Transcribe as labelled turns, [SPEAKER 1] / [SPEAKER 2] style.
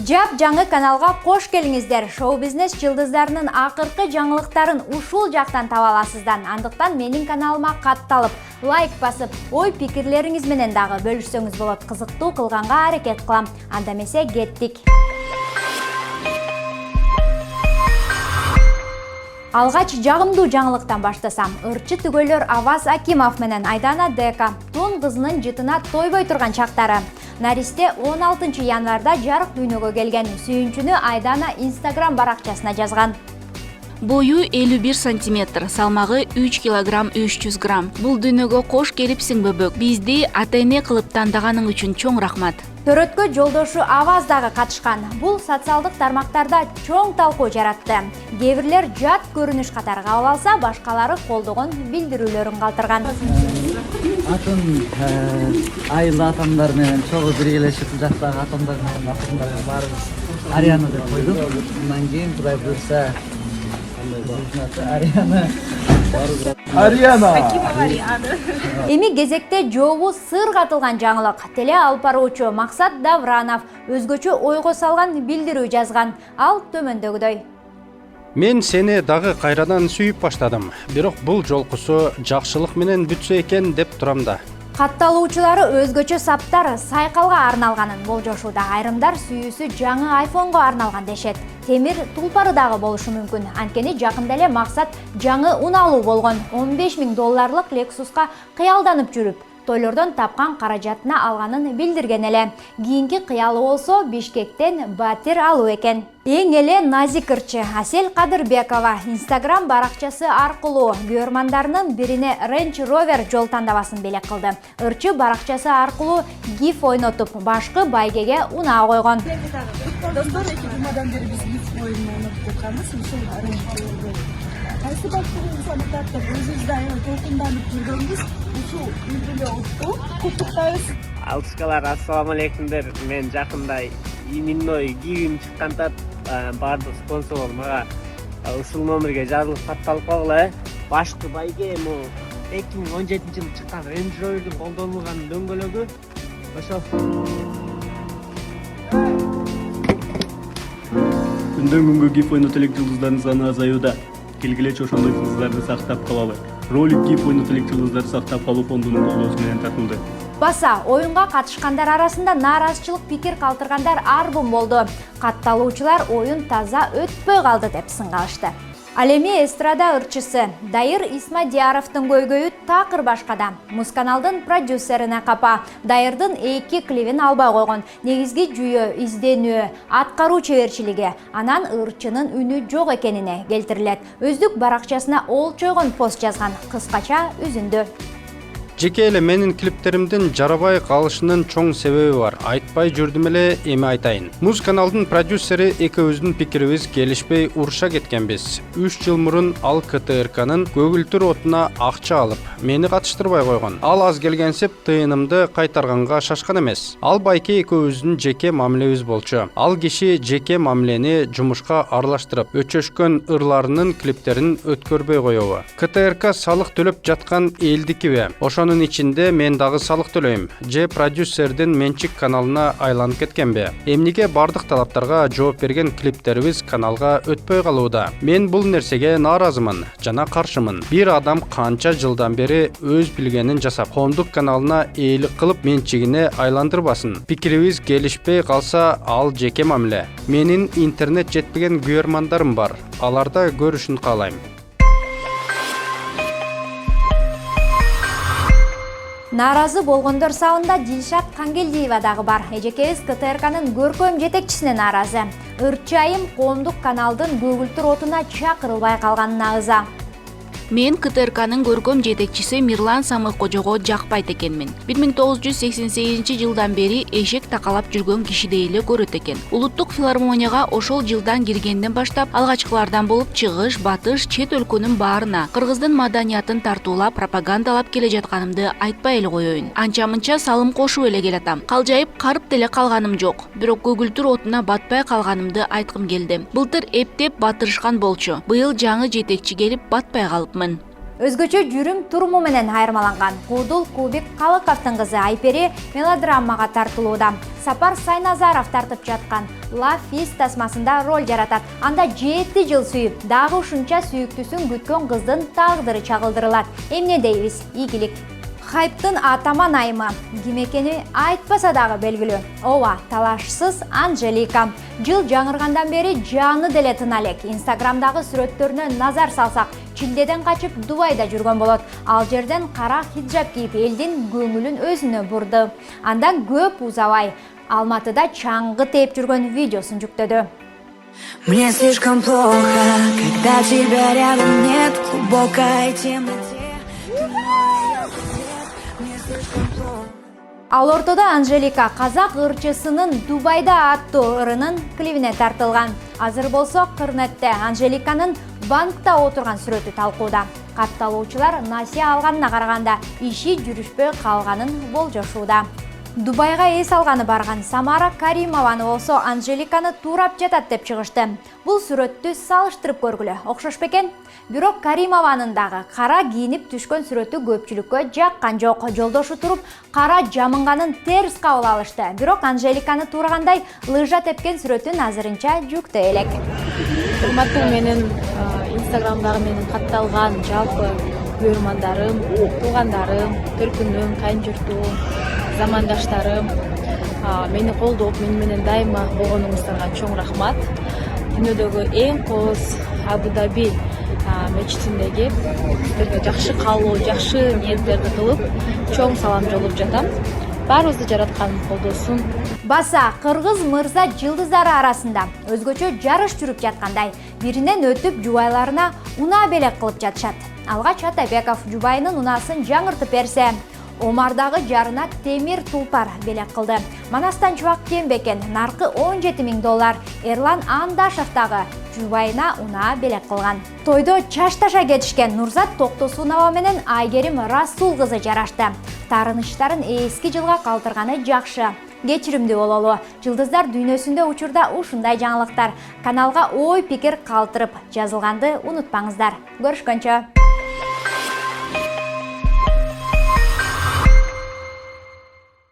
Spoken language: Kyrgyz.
[SPEAKER 1] Жап жаңы каналга кош келиңиздер. Шоу-бизнес жылдыздарынын акыркы жаңылыктарын ушул жактан таба аласыздар. Андыктан менин каналыма катталып, лайк басып, ой пикирлериңиз менен дагы бөлүшсөңүз болот. Кызыктуу кылганга аракет кылам. Анда эмесе кеттик. Алгач жагымдуу жаңылыктан баштасам. Ырчы түгөлөр Аваз Акимов менен Айдана Дека тун кызынын жытына тойбой турган чактары. Наристе 16 январда жарык дүйнөгө келген. Сүйүнчүнү Айдана Instagram баракчасына жазган.
[SPEAKER 2] Бою 51 сантиметр, салмагы 3 килограмм 300 грамм. Бул дүйнөгө кош келипсиң бөбөк. Бизди ата-эне кылып тандаганың үчүн чоң рахмат.
[SPEAKER 1] Төрөткө жолдошу Аваз дагы катышкан. Бул социалдык тармактарда чоң талкуу жаратты. Кээ бирлер жат көрүнүш катары кабыл алса, башкалары колдогон билдирүүлөрүн калтырган.
[SPEAKER 3] Атын айыл атамдар менен чогуу биргелешип жактагы атамдар менен атамдарга баарыбыз Ариана деп койдук. Андан кийин Кудай буйрса Ариана.
[SPEAKER 1] Эми кезекте жообу сыр катылган жаңылык. Теле алып баруучу Максат Давранов өзгөчө ойго салган билдирүү жазган. Ал төмөндөгүдөй.
[SPEAKER 4] Мен сени дагы кайрадан сүйүп баштадым. Бирок бул жолкусу жакшылык менен бүтсө экен деп турам да.
[SPEAKER 1] Катталуучулары өзгөчө саптар сайкалга арналганын болжошууда. Айрымдар сүйүүсү жаңы айфонго арналган дешет. Темир тулпары дагы болушу мүмкүн. Анткени жакында эле Максат жаңы унаалуу болгон $15,000 Lexus'ка кыялданып жүрүп, тойлордон тапкан каражатына алганын билдирген эле. Кийинки кыялы болсо Бишкектен батир алуу экен. Эң эле назик ырчы Асель Кадырбекова Instagram баракчасы аркылуу көрөрмандарынын бирине Range Rover жол тандабасын белек кылды. Ырчы баракчасы аркылуу гиф ойнотуп, башкы байгеге унаа койгон.
[SPEAKER 5] Достор, эки жумадан бери биз гиф ойнотуп жатканбыз. Ушул кайсы башкы инсаны тартып, өзүбүз дайым толкунданып жүргөнбүз. Ушул үлгүлө утту. Куттуктайбыз.
[SPEAKER 6] Алчкалар, ассаламу алейкумдер. Мен жакында именной гигим чыкканда бардык спонсор мага ушул номерге жазылып катталып калгыла. Башкы байге 2017-жылы чыккан Range Rover'дун колдонулган дөңгөлөгү ошо.
[SPEAKER 7] Күндөн күнгө гиф ойнотуп элек жылдыздардын саны азаюуда. Келгилечи ошондой жылдыздарды сактап калалы. Ролик гиф ойнотуп элек жылдыздарды сактап калуу фондунун колдоосу менен тартылды.
[SPEAKER 1] Баса, оюнга катышкандар арасында нааразычылык пикир калтыргандар арбын болду. Катталуучулар оюн таза өтпөй калды деп сынгалышты. Ал эми эстрада ырчысы Дайыр Исмадияровдун көйгөйү такыр башкада. Музканалдын продюсерине капа. Дайырдын 2 клибин албай койгон. Негизги жүйө изденүү, аткаруу чеберчилиги, анан ырчынын үнү жок экенине келтирилет. Өздүк баракчасына олчойгон пост жазган кыскача үзүндү.
[SPEAKER 4] Жеке эле менин клиптеримдин жарабай калышынын чоң себеби бар. Айтпай жүрдүм эле, эми айтайын. Муз каналдын продюсери экөөбүздүн пикирибиз келишпей уруша кеткенбиз. 3 жыл мурун ал КТРКнын көгүлтүр отуна акча алып, мени катыштырбай койгон. Ал аз келгенсип тыйынымды кайтарганга шашкан эмес. Ал байке экөөбүздүн жеке мамилебиз болчу. Ал киши жеке мамилени жумушка аралаштырып, өчөшкөн ырларынын клиптерин өткөрбөй коебу. КТРК салык төлөп жаткан элдикиби? Ошонун ичинде мен дагы салык төлөйм. Же продюсердин менчик каналына айланып кеткенби? Эмнеге бардык талаптарга жооп берген клиптерибиз каналга өтпөй калууда? Мен бул нерсеге нааразымын жана каршымын. Бир адам канча жылдан бери өз билгенин жасап, коомдук каналына ээлик кылып менчигине айландырбасын. Пикирибиз келишпей калса, ал жеке мамиле. Менин интернет жетпеген көрөрмандарым бар. Аларда көрүшүн каалайм.
[SPEAKER 1] Нааразы болгондор сабында Дилшат Кангелдиева дагы бар. Эжекебиз КТРКнын көркөм жетекчисине нааразы. Ырчы айым коомдук каналдын көгүлтүр отуна чакырылбай калганына ыза.
[SPEAKER 2] Мен КТРКнын көркөм жетекчиси Мирлан Самыккожого жакпайт экенмин. 1988-жылдан бери эшек такалап жүргөн кишидей эле көрөт экен. Улуттук филармонияга ошол жылдан киргенден баштап алгачкылардан болуп чыгыш, батыш, чет өлкөнүн баарына кыргыздын маданиятын тартуулап, пропагандалап келе жатканымды айтпай эле коеюн. Анча-мынча салым кошуп эле келатам. Калжайып карып деле калганым жок. Бирок көгүлтүр отуна батпай калганымды айткым келди. Былтыр эптеп батырышкан болчу. Быйыл жаңы жетекчи келип батпай калып.
[SPEAKER 1] Өзгөчө жүрүм туруму менен айырмаланган Куудул Кубик Калыковдун кызы Айпери мелодрамага тартылууда. Сапар Сайназаров тартып жаткан Love Is тасмасында роль жаратат. Анда 7 жыл сүйүп, дагы ушунча сүйүктүүсүн күткөн кыздын тагдыры чагылдырылат. Эмне дейбиз? Ийгилик. Хайптын атаман айымы ким экени айтпаса дагы белгилүү. Ооба, талашсыз Анжелика. Жыл жаңыргандан бери жаны деле тына элек. Инстаграмдагы сүрөттөрүнө назар салсак, Чилдеден качып Дубайда жүргөн болот. Ал жерден кара хиджаб кийип элдин көңүлүн өзүнө бурду. Андан көп узабай Алматыда чаңгы тээп жүргөн видеосун жүктөдү.
[SPEAKER 8] Мне слишком плохо, когда тебя рядом нет, в глубокой темноте.
[SPEAKER 1] Ал ортодо Анжелика казак ырчысынын Дубайда аттуу ырынын клибине тартылган. Азыр болсо Кырнетте Анжеликанын банкта отурган сүрөтү талкууда. Катталуучулар насия алганына караганда иши жүрүшпөй калганын болжошууда. Дубайга эс алганы барган Самара Каримованы болсо Анжеликаны туурап жатат деп чыгышты. Бул сүрөттү салыштырып көргүлө, окшош бекен? Бирок Каримованын дагы кара кийинип түшкөн сүрөтү көпчүлүккө жаккан жок. Жолдошу туруп кара жамынганын терс кабыл алышты. Бирок Анжеликаны туурагандай лыжа тепкен сүрөтүн азырынча жүктөй элек.
[SPEAKER 9] Урматтуу менин инстаграмдагы менин катталган жалпы көрөрмандарым, туугандарым, төркүнүм, кайынжуртум, замандаштарым, мени колдоп, мени менен дайыма болгонуңуздарга чоң рахмат. Дүйнөдөгү эң кооз Абу-Даби мечитиндеги силерге жакшы каалоо, жакшы ниеттерди кылып, чоң салам жолдоп жатам. Баарыбызды жараткан колдосун.
[SPEAKER 1] Баса кыргыз мырза жылдыздары арасында өзгөчө жарыш жүрүп жаткандай, биринен өтүп жубайларына унаа белек кылып жатышат. Алгач Атабеков жубайынын унасын жаңыртып берсе, Омардагы жарына темир тулпар белек кылды. Манастан Чубак Кембекен наркы $17.000. Эрлан Андашов дагы жубайына унаа белек кылган. Тойдо чашташа кетишкен Нурзат Токтосунова менен Айгерим Расул кызы жарашты. Таарыныштарын эски жылга калтырганы жакшы. Кечиримдүү бололу. Жылдыздар дүйнөсүндө учурда ушундай жаңылыктар. Каналга ой пикир калтырып жазылганды унутпаңыздар. Көрүшкөнчө.